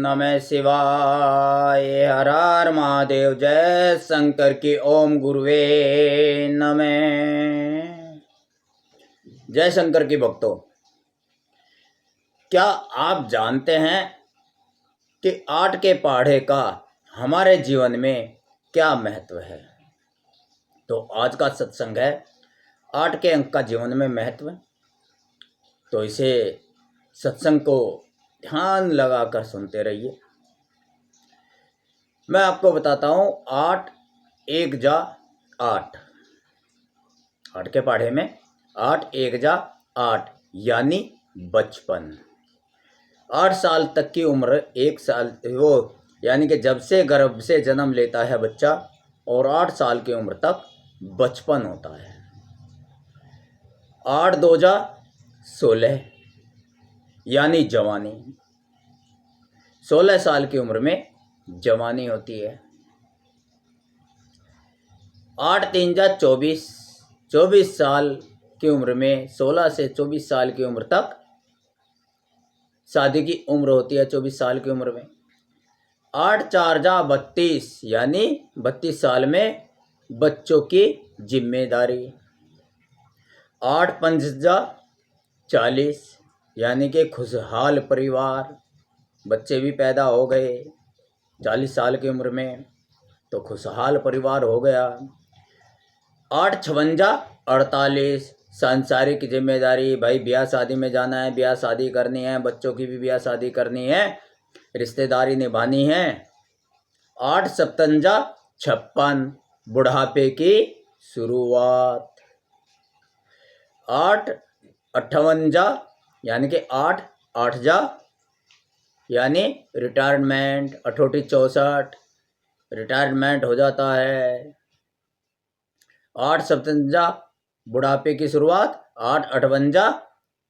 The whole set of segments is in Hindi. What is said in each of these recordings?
नमः शिवाय। हर हर महादेव। जय शंकर की। ओम गुरुवे नमः। जय शंकर की भक्तों, क्या आप जानते हैं कि 8 के पहाड़े का हमारे जीवन में क्या महत्व है? तो आज का सत्संग है 8 के अंक का जीवन में महत्व। तो इसे सत्संग को ध्यान लगाकर सुनते रहिए। मैं आपको बताता हूँ 8 1 जा 8। 8 के पहाड़े में 8 1 जा 8 यानी बचपन। 8 साल तक की उम्र, 1 साल वो यानी कि जब से गर्भ से जन्म लेता है बच्चा, और 8 साल की उम्र तक बचपन होता है। 8 2 जा 16 यानी जवानी। 16 साल की उम्र में जवानी होती है। 8 3 जा 24, 24 साल की उम्र में, 16 से 24 साल की उम्र तक शादी की उम्र होती है। 24 साल की उम्र में 8 4 जा 32 यानी 32 साल में बच्चों की जिम्मेदारी। 8 5 जा 40 यानी कि खुशहाल परिवार, बच्चे भी पैदा हो गए 40 साल की उम्र में, तो खुशहाल परिवार हो गया। 8 56 जा 48 सांसारिक जिम्मेदारी, भाई ब्याह शादी में जाना है, ब्याह शादी करनी है, बच्चों की भी ब्याह शादी करनी है, रिश्तेदारी निभानी है। 8 57 जा 56 बुढ़ापे की शुरुआत। 8 58 जा यानी कि 8 8 जा यानी रिटायरमेंट। 8 64 रिटायरमेंट हो जाता है। 8 57 जा बुढ़ापे की शुरुआत। 8 58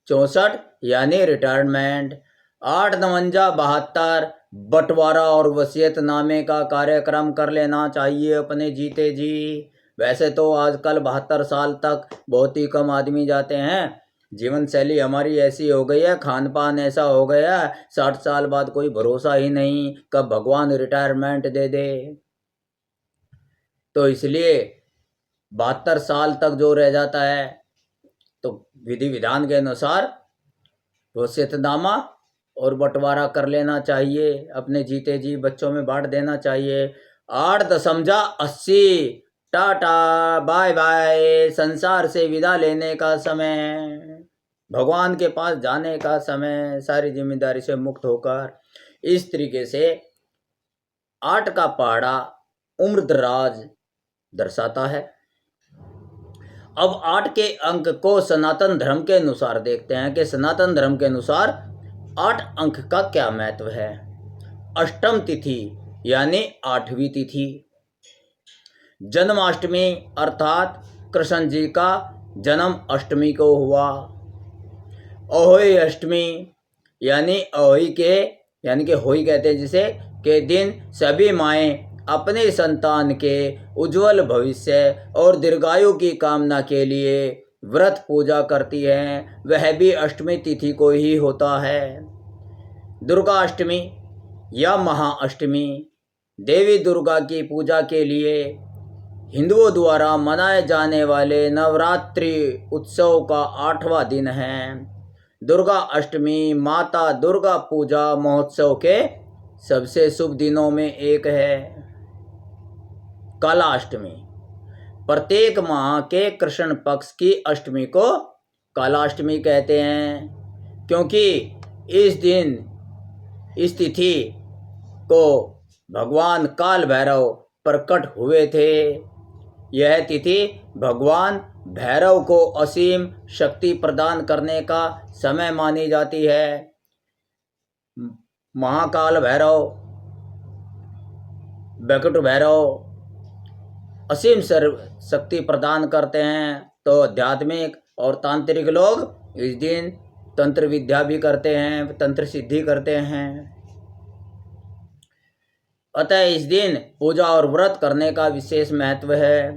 64 यानी रिटायरमेंट। 8 59 72 बंटवारा और वसीयतनामे का कार्यक्रम कर लेना चाहिए अपने जीते जी। वैसे तो आजकल 72 साल तक बहुत ही कम आदमी जाते हैं। जीवन शैली हमारी ऐसी हो गई है, खान पान ऐसा हो गया है, 60 साल बाद कोई भरोसा ही नहीं कब भगवान रिटायरमेंट दे दे। तो इसलिए 72 साल तक जो रह जाता है तो विधि विधान के अनुसार वसीयतनामा और बंटवारा कर लेना चाहिए, अपने जीते जी बच्चों में बांट देना चाहिए। 8 दशमलव 80 टाटा बाय बाय, संसार से विदा लेने का समय, भगवान के पास जाने का समय, सारी जिम्मेदारी से मुक्त होकर। इस तरीके से 8 का पहाड़ा उम्र दराज दर्शाता है। अब 8 के अंक को सनातन धर्म के अनुसार देखते हैं कि सनातन धर्म के अनुसार 8 अंक का क्या महत्व है। अष्टम तिथि यानी 8वीं तिथि, जन्माष्टमी अर्थात कृष्ण जी का जन्म अष्टमी को हुआ। अहोई अष्टमी यानी अहोई के यानी कि होई कहते हैं जिसे, के दिन सभी माएँ अपने संतान के उज्जवल भविष्य और दीर्घायु की कामना के लिए व्रत पूजा करती हैं। वह भी अष्टमी तिथि को ही होता है। दुर्गा अष्टमी या महाअष्टमी देवी दुर्गा की पूजा के लिए हिंदुओं द्वारा मनाए जाने वाले नवरात्रि उत्सव का 8वां दिन है। दुर्गा अष्टमी माता दुर्गा पूजा महोत्सव के सबसे शुभ दिनों में एक है। काला अष्टमी, प्रत्येक माह के कृष्ण पक्ष की अष्टमी को काला अष्टमी कहते हैं, क्योंकि इस दिन इस तिथि को भगवान काल भैरव प्रकट हुए थे। यह तिथि भगवान भैरव को असीम शक्ति प्रदान करने का समय मानी जाती है। महाकाल भैरव, बैकुंठ भैरव असीम सर्व शक्ति प्रदान करते हैं। तो आध्यात्मिक और तांत्रिक लोग इस दिन तंत्र विद्या भी करते हैं, तंत्र सिद्धि करते हैं। अतः इस दिन पूजा और व्रत करने का विशेष महत्व है।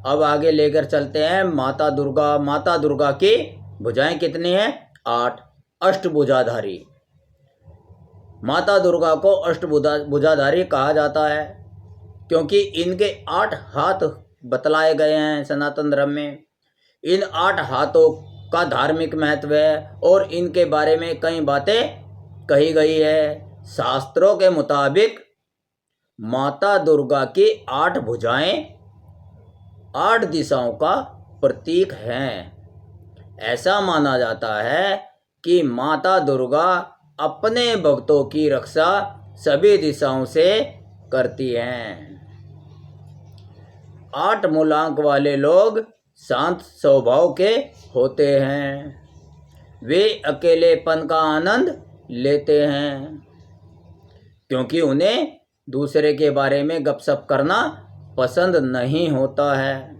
अब आगे लेकर चलते हैं माता दुर्गा। माता दुर्गा की भुजाएं कितनी हैं? 8, अष्टभुजाधारी। माता दुर्गा को अष्टभुजाधारी कहा जाता है क्योंकि इनके 8 हाथ बतलाए गए हैं सनातन धर्म में। इन 8 हाथों का धार्मिक महत्व है और इनके बारे में कई बातें कही गई है। शास्त्रों के मुताबिक माता दुर्गा की 8 भुजाएं 8 दिशाओं का प्रतीक हैं। ऐसा माना जाता है कि माता दुर्गा अपने भक्तों की रक्षा सभी दिशाओं से करती हैं। 8 मूलांक वाले लोग शांत स्वभाव के होते हैं। वे अकेलेपन का आनंद लेते हैं क्योंकि उन्हें दूसरे के बारे में गपशप करना पसंद नहीं होता है।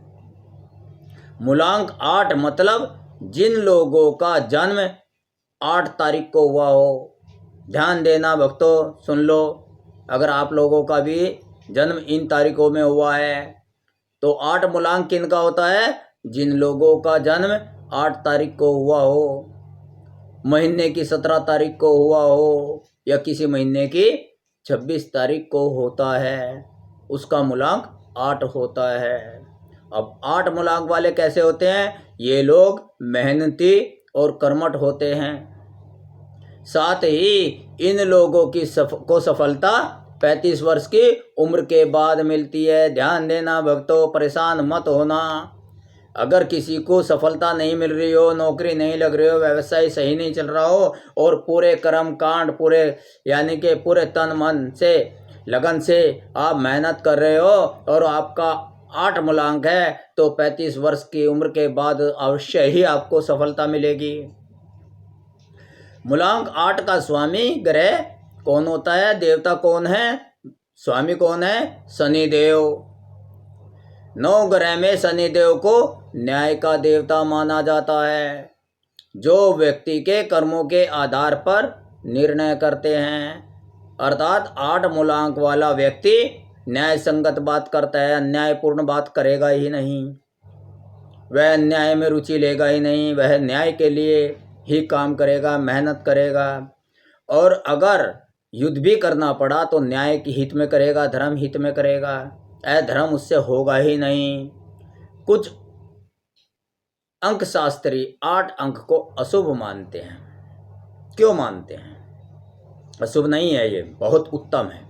मूलांक 8 मतलब जिन लोगों का जन्म 8 तारीख को हुआ हो। ध्यान देना भक्तों, सुन लो, अगर आप लोगों का भी जन्म इन तारीखों में हुआ है तो 8 मूलांक किनका होता है? जिन लोगों का जन्म 8 तारीख को हुआ हो, महीने की 17 तारीख को हुआ हो या किसी महीने की 26 तारीख को होता है, उसका मूलांक 8 होता है। अब 8 मूलांक वाले कैसे होते हैं? ये लोग मेहनती और कर्मठ होते हैं। साथ ही इन लोगों की सफलता 35 वर्ष की उम्र के बाद मिलती है। ध्यान देना भक्तों, परेशान मत होना। अगर किसी को सफलता नहीं मिल रही हो, नौकरी नहीं लग रही हो, व्यवसाय सही नहीं चल रहा हो और पूरे कर्म कांड यानी कि पूरे तन मन से लगन से आप मेहनत कर रहे हो और आपका 8 मूलांक है तो 35 वर्ष की उम्र के बाद अवश्य ही आपको सफलता मिलेगी। मूलांक 8 का स्वामी ग्रह कौन होता है? देवता कौन है? स्वामी कौन है? शनिदेव। 9 ग्रह में शनिदेव को न्याय का देवता माना जाता है, जो व्यक्ति के कर्मों के आधार पर निर्णय करते हैं। अर्थात 8 मूलांक वाला व्यक्ति न्याय संगत बात करता है, अन्यायपूर्ण बात करेगा ही नहीं। वह अन्याय में रुचि लेगा ही नहीं, वह न्याय के लिए ही काम करेगा, मेहनत करेगा। और अगर युद्ध भी करना पड़ा तो न्याय के हित में करेगा, धर्म हित में करेगा। अधर्म उससे होगा ही नहीं। कुछ अंक शास्त्री 8 अंक को अशुभ मानते हैं। क्यों मानते हैं? अशुभ नहीं है, ये बहुत उत्तम है।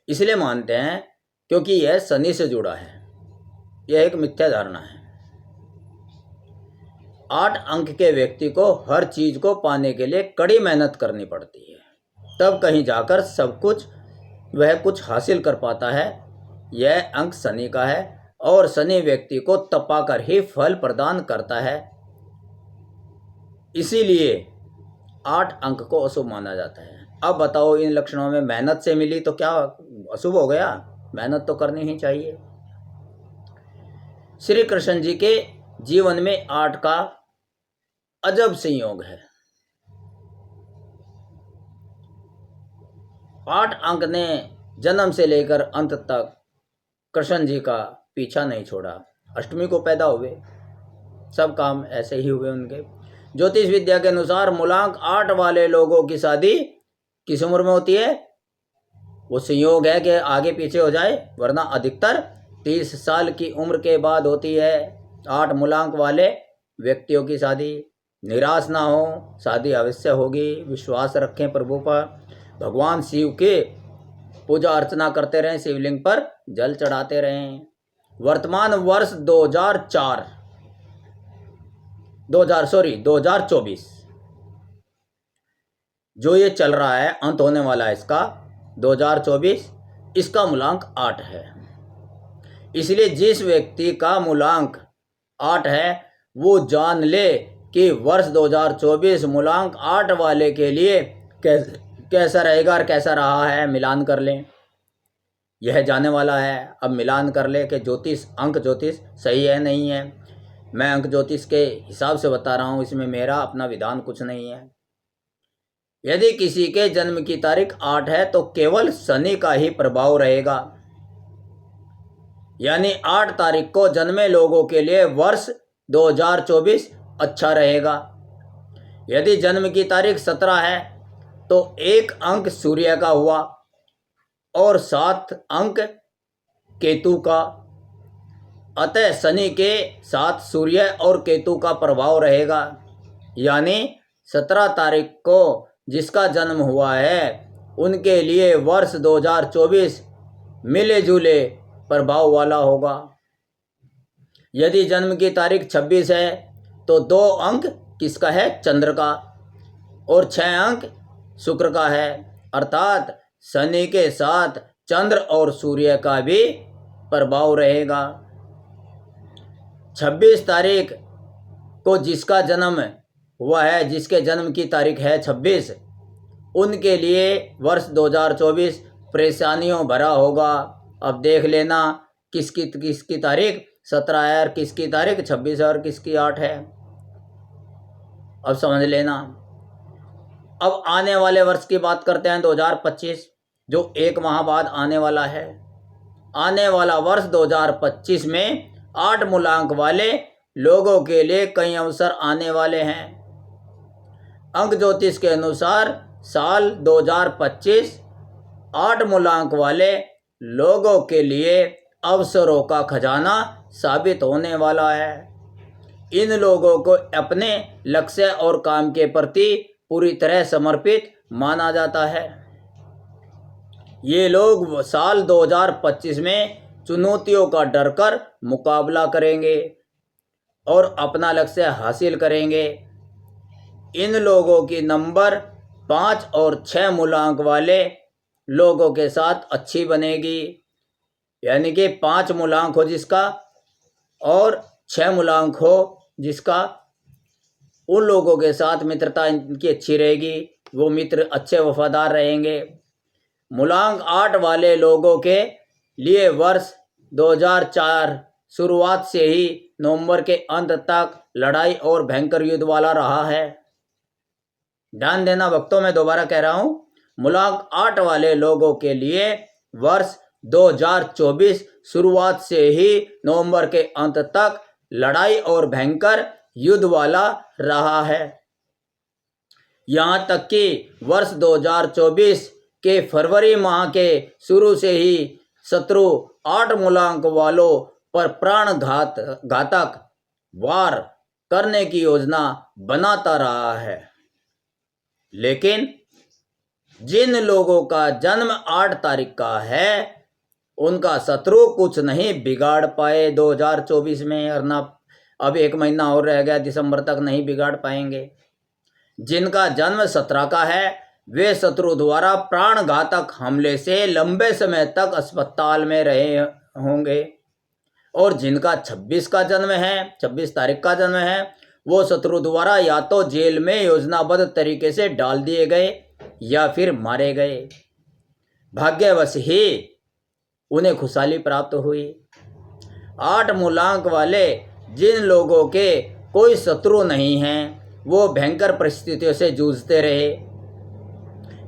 इसलिए मानते हैं क्योंकि यह शनि से जुड़ा है। यह एक मिथ्या धारणा है। 8 अंक के व्यक्ति को हर चीज को पाने के लिए कड़ी मेहनत करनी पड़ती है, तब कहीं जाकर सब कुछ वह कुछ हासिल कर पाता है। यह अंक शनि का है और शनि व्यक्ति को तपाकर ही फल प्रदान करता है। इसीलिए 8 अंक को अशुभ माना जाता है। अब बताओ, इन लक्षणों में मेहनत से मिली तो क्या अशुभ हो गया? मेहनत तो करनी ही चाहिए। श्री कृष्ण जी के जीवन में 8 का अजब संयोग है। 8 अंक ने जन्म से लेकर अंत तक कृष्ण जी का पीछा नहीं छोड़ा। अष्टमी को पैदा हुए, सब काम ऐसे ही हुए उनके। ज्योतिष विद्या के अनुसार मूलांक 8 वाले लोगों की शादी किस उम्र में होती है? वो संयोग है कि आगे पीछे हो जाए, वरना अधिकतर 30 साल की उम्र के बाद होती है 8 मूलांक वाले व्यक्तियों की शादी। निराश ना हो, शादी अवश्य होगी। विश्वास रखें प्रभु पर, भगवान शिव के पूजा अर्चना करते रहें, शिवलिंग पर जल चढ़ाते रहें। वर्तमान वर्ष 2024 जो ये चल रहा है, अंत होने वाला है इसका 2024, इसका मूलांक 8 है। इसलिए जिस व्यक्ति का मूलांक 8 है वो जान ले कि वर्ष 2024 मूलांक 8 वाले के लिए कैसा रहेगा और कैसा रहा है। मिलान कर लें, यह जाने वाला है। अब मिलान कर ले कि ज्योतिष सही है नहीं है। मैं अंक ज्योतिष के हिसाब से बता रहा हूँ, इसमें मेरा अपना विधान कुछ नहीं है। यदि किसी के जन्म की तारीख 8 है तो केवल शनि का ही प्रभाव रहेगा, यानी 8 तारीख को जन्मे लोगों के लिए वर्ष 2024 अच्छा रहेगा। यदि जन्म की तारीख 17 है तो 1 अंक सूर्य का हुआ और 7 अंक केतु का। अतः शनि के साथ सूर्य और केतु का प्रभाव रहेगा, यानी 17 तारीख को जिसका जन्म हुआ है उनके लिए वर्ष 2024 मिले जुले प्रभाव वाला होगा। यदि जन्म की तारीख 26 है तो 2 अंक किसका है? चंद्र का, और 6 अंक शुक्र का है, अर्थात शनि के साथ चंद्र और सूर्य का भी प्रभाव रहेगा। 26 तारीख को जिसका जन्म हुआ है, जिसके जन्म की तारीख है 26, उनके लिए वर्ष 2024 परेशानियों भरा होगा। अब देख लेना किसकी तारीख 17 है और किसकी तारीख 26 है और किसकी 8 है। अब समझ लेना। अब आने वाले वर्ष की बात करते हैं 2025, जो 1 माह बाद आने वाला है। आने वाला वर्ष 2025 में 8 मूलांक वाले लोगों के लिए कई अवसर आने वाले हैं। अंक ज्योतिष के अनुसार साल 2025 8 मूलांक वाले लोगों के लिए अवसरों का खजाना साबित होने वाला है। इन लोगों को अपने लक्ष्य और काम के प्रति पूरी तरह समर्पित माना जाता है। ये लोग साल 2025 में चुनौतियों का डर कर मुकाबला करेंगे और अपना लक्ष्य हासिल करेंगे। इन लोगों की नंबर 5 और 6 मूलांक वाले लोगों के साथ अच्छी बनेगी, यानी कि 5 मूलांक हो जिसका और 6 मूलांक हो जिसका, उन लोगों के साथ मित्रता इनकी अच्छी रहेगी, वो मित्र अच्छे वफादार रहेंगे। मूलांक 8 वाले लोगों के लिए वर्ष 2004 शुरुआत से ही नवंबर के अंत तक लड़ाई और भयंकर युद्ध वाला रहा है। ध्यान देना भक्तों, मैं दोबारा कह रहा हूँ, मूलांक 8 वाले लोगों के लिए वर्ष 2024 शुरुआत से ही नवंबर के अंत तक लड़ाई और भयंकर युद्ध वाला रहा है। यहाँ तक कि वर्ष 2024 के फरवरी माह के शुरू से ही शत्रु 8 मूलांक वालों पर घातक वार करने की योजना बनाता रहा है। लेकिन जिन लोगों का जन्म 8 तारीख का है उनका शत्रु कुछ नहीं बिगाड़ पाए 2024 में, और ना अब 1 महीना और रह गया, दिसंबर तक नहीं बिगाड़ पाएंगे। जिनका जन्म 17 का है वे शत्रु द्वारा प्राणघातक हमले से लंबे समय तक अस्पताल में रहे होंगे, और जिनका 26 का जन्म है, 26 तारीख का जन्म है, वो शत्रु द्वारा या तो जेल में योजनाबद्ध तरीके से डाल दिए गए या फिर मारे गए। भाग्यवश ही उन्हें खुशहाली प्राप्त हुई। 8 मूलांक वाले जिन लोगों के कोई शत्रु नहीं हैं वो भयंकर परिस्थितियों से जूझते रहे,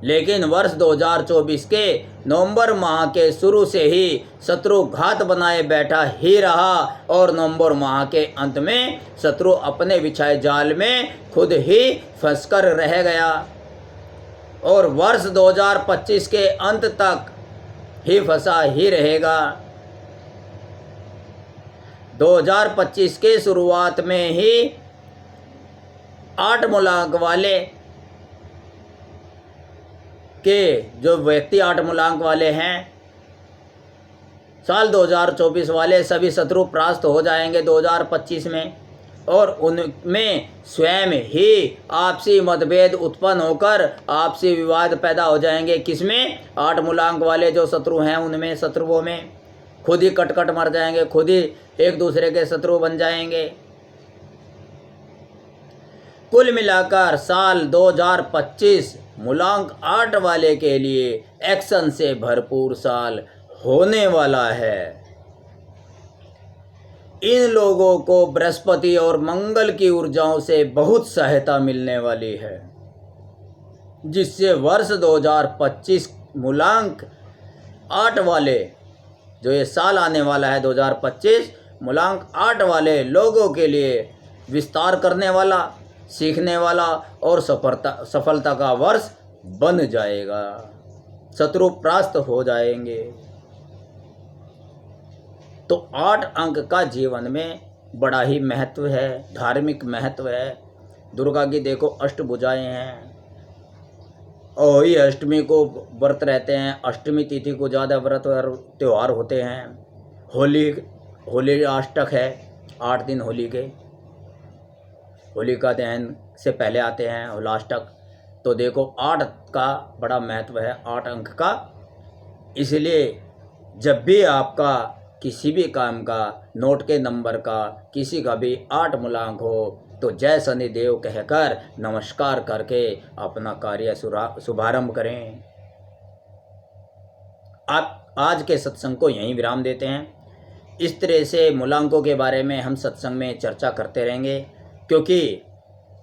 लेकिन वर्ष 2024 के नवंबर माह के शुरू से ही शत्रु घात बनाए बैठा ही रहा और नवंबर माह के अंत में शत्रु अपने बिछाए जाल में खुद ही फंसकर रह गया और वर्ष 2025 के अंत तक ही फंसा ही रहेगा। 2025 के शुरुआत में ही 8 मूलांक वाले के जो व्यक्ति 8 मूलांक वाले हैं, साल 2024 वाले सभी शत्रु परास्त हो जाएंगे 2025 में, और उनमें स्वयं ही आपसी मतभेद उत्पन्न होकर आपसी विवाद पैदा हो जाएंगे। किसमें? 8 मूलांक वाले जो शत्रु हैं उनमें, शत्रुओं में खुद ही कट मर जाएंगे, खुद ही एक दूसरे के शत्रु बन जाएंगे। कुल मिलाकर साल 2025 मूलांक 8 वाले के लिए एक्शन से भरपूर साल होने वाला है। इन लोगों को बृहस्पति और मंगल की ऊर्जाओं से बहुत सहायता मिलने वाली है, जिससे वर्ष 2025 मूलांक 8 वाले जो ये साल आने वाला है 2025 मूलांक 8 वाले लोगों के लिए विस्तार करने वाला, सीखने वाला और सफलता का वर्ष बन जाएगा, शत्रु परास्त हो जाएंगे। तो 8 अंक का जीवन में बड़ा ही महत्व है, धार्मिक महत्व है। दुर्गा की देखो अष्टभुजाएं हैं, और ये अष्टमी को व्रत रहते हैं, अष्टमी तिथि को ज़्यादा व्रत और त्यौहार होते हैं। होली अष्टक है, 8 दिन होली के, होलिका दहन से पहले आते हैं होलाष्टक। तो देखो 8 का बड़ा महत्व है, 8 अंक का। इसलिए जब भी आपका किसी भी काम का, नोट के नंबर का, किसी का भी 8 मूलांक हो तो जय शनिदेव कहकर नमस्कार करके अपना कार्य शुभारंभ करें। आप आज के सत्संग को यहीं विराम देते हैं। इस तरह से मूलांकों के बारे में हम सत्संग में चर्चा करते रहेंगे, क्योंकि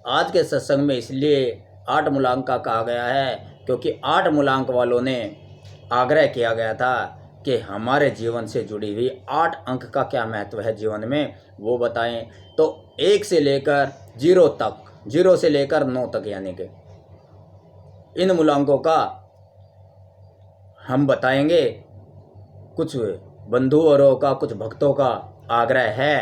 आज के सत्संग में इसलिए 8 मूलांक का कहा गया है क्योंकि 8 मूलांक वालों ने आग्रह किया गया था कि हमारे जीवन से जुड़ी हुई 8 अंक का क्या महत्व है जीवन में, वो बताएं। तो 1 से लेकर 0 तक, 0 से लेकर 9 तक, यानी कि इन मूलांकों का हम बताएंगे। कुछ बंधुओं का, कुछ भक्तों का आग्रह है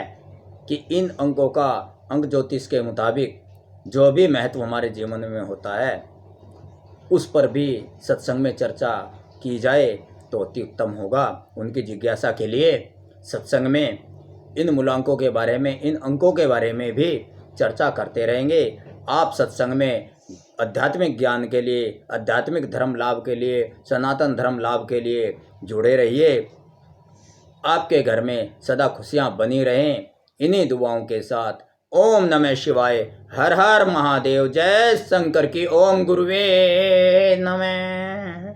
कि इन अंकों का अंक ज्योतिष के मुताबिक जो भी महत्व हमारे जीवन में होता है उस पर भी सत्संग में चर्चा की जाए तो अति उत्तम होगा। उनकी जिज्ञासा के लिए सत्संग में इन मूलांकों के बारे में, इन अंकों के बारे में भी चर्चा करते रहेंगे। आप सत्संग में आध्यात्मिक ज्ञान के लिए, आध्यात्मिक धर्म लाभ के लिए, सनातन धर्म लाभ के लिए जुड़े रहिए। आपके घर में सदा खुशियाँ बनी रहें, इन्हीं दुआओं के साथ ओम नमः शिवाय, हर हर महादेव, जय शंकर की, ओम गुरुवे नमः।